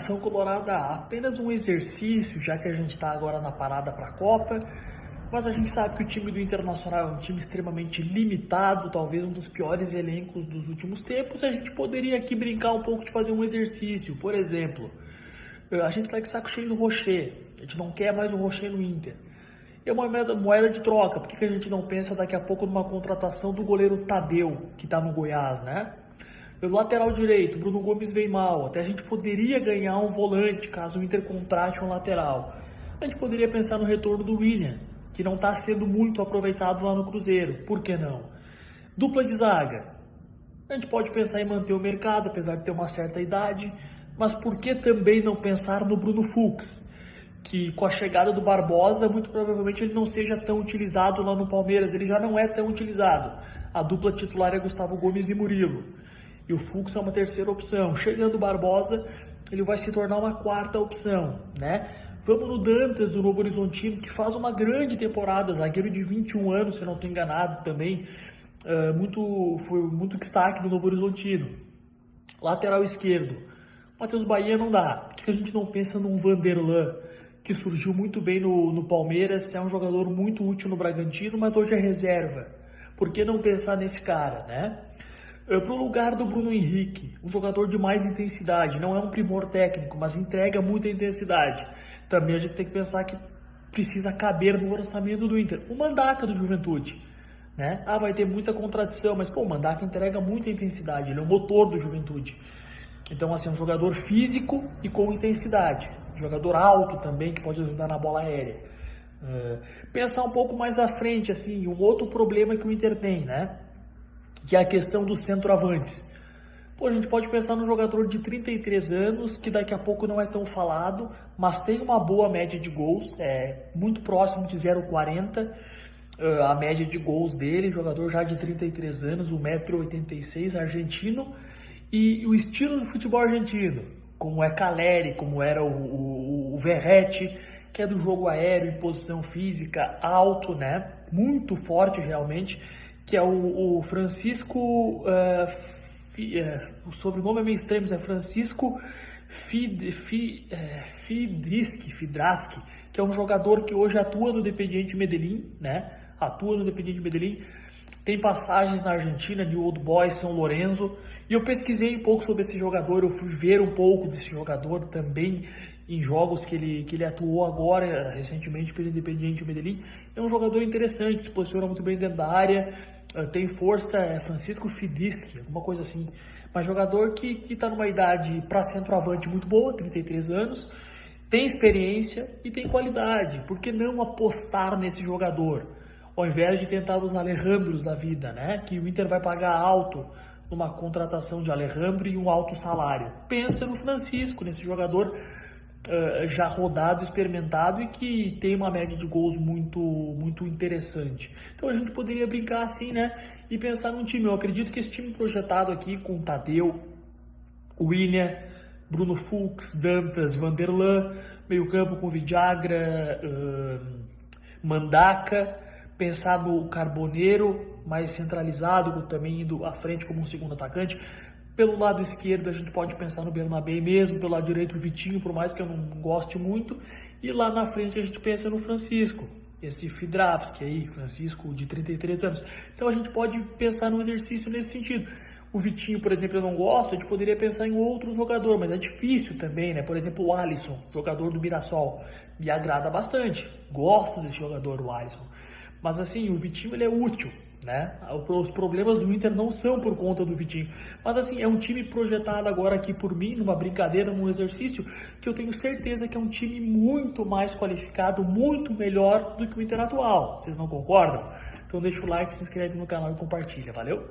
Nação Colorada, apenas um exercício, já que a gente está agora na parada para a Copa, mas a gente sabe que o time do Internacional é um time extremamente limitado, talvez um dos piores elencos dos últimos tempos. A gente poderia aqui brincar um pouco de fazer um exercício, por exemplo, a gente está com saco cheio do Rocher, a gente não quer mais o Rocher no Inter. É uma moeda de troca, por que a gente não pensa daqui a pouco numa contratação do goleiro Tadeu, que está no Goiás, né? Pelo lateral direito, Bruno Gomes vem mal, até a gente poderia ganhar um volante, caso o Inter contrate um lateral. A gente poderia pensar no retorno do William, que não está sendo muito aproveitado lá no Cruzeiro, por que não? Dupla de zaga, a gente pode pensar em manter o mercado, apesar de ter uma certa idade, mas por que também não pensar no Bruno Fux? Que com a chegada do Barbosa, muito provavelmente ele não seja tão utilizado lá no Palmeiras, ele já não é tão utilizado. A dupla titular é Gustavo Gomes e Murilo, e o Fux é uma terceira opção. Chegando o Barbosa, ele vai se tornar uma quarta opção, né? Vamos no Dantas, do Novo Horizontino, que faz uma grande temporada, zagueiro de 21 anos, se eu não estou enganado também, foi muito destaque do Novo Horizontino. Lateral esquerdo, Matheus Bahia não dá. Por que a gente não pensa num Vanderlan, que surgiu muito bem no Palmeiras, é um jogador muito útil no Bragantino, mas hoje é reserva. Por que não pensar nesse cara, né? Para o lugar do Bruno Henrique, um jogador de mais intensidade, não é um primor técnico, mas entrega muita intensidade. Também a gente tem que pensar que precisa caber no orçamento do Inter. O Mandaca do Juventude, né? Vai ter muita contradição, mas o Mandaca entrega muita intensidade, ele é o motor do Juventude. Então, assim, é um jogador físico e com intensidade. Jogador alto também, que pode ajudar na bola aérea. Pensar um pouco mais à frente, assim, um outro problema que o Inter tem, né? Que é a questão dos centroavantes. A gente pode pensar num jogador de 33 anos, que daqui a pouco não é tão falado, mas tem uma boa média de gols, muito próximo de 0,40 a média de gols dele, jogador já de 33 anos, 1,86 m, argentino, e o estilo do futebol argentino, como é Caleri, como era o Verratti, que é do jogo aéreo, em posição física, alto, né? Muito forte realmente, que é o Francisco, o sobrenome é meio estranho, é Francisco Fidraski, que é um jogador que hoje atua no Independiente Medellín, né? Atua no Independiente Medellín, tem passagens na Argentina, de Old Boys, São Lourenço, e eu pesquisei um pouco sobre esse jogador, eu fui ver um pouco desse jogador também em jogos que ele atuou agora, recentemente, pelo Independiente Medellín. É um jogador interessante, se posiciona muito bem dentro da área, tem força, Francisco Fidiski, alguma coisa assim. Mas jogador que está numa idade para centroavante muito boa, 33 anos, tem experiência e tem qualidade. Por que não apostar nesse jogador? Ao invés de tentar os Alejandros da vida, né? Que o Inter vai pagar alto numa contratação de Alejandro e um alto salário. Pensa no Francisco, nesse jogador já rodado, experimentado e que tem uma média de gols muito interessante. Então a gente poderia brincar assim, né? E pensar num time. Eu acredito que esse time projetado aqui com Tadeu, William, Bruno Fux, Dantas, Vanderlan, meio campo com Vidagra, Mandaca, pensar no Carboneiro mais centralizado, também indo à frente como um segundo atacante. Pelo lado esquerdo a gente pode pensar no Bernabé mesmo, pelo lado direito o Vitinho, por mais que eu não goste muito, e lá na frente a gente pensa no Francisco, esse Fidravski aí, Francisco de 33 anos. Então a gente pode pensar no exercício nesse sentido. O Vitinho, por exemplo, eu não gosto, a gente poderia pensar em outro jogador, mas é difícil também, né? Por exemplo, o Alisson, jogador do Mirassol, me agrada bastante, gosto desse jogador, o Alisson. Mas assim, o Vitinho ele é útil, né? Os problemas do Inter não são por conta do Vitinho. Mas assim, é um time projetado agora aqui por mim, numa brincadeira, num exercício, que eu tenho certeza que é um time muito mais qualificado, muito melhor do que o Inter atual. Vocês não concordam? Então deixa o like, se inscreve no canal e compartilha. Valeu?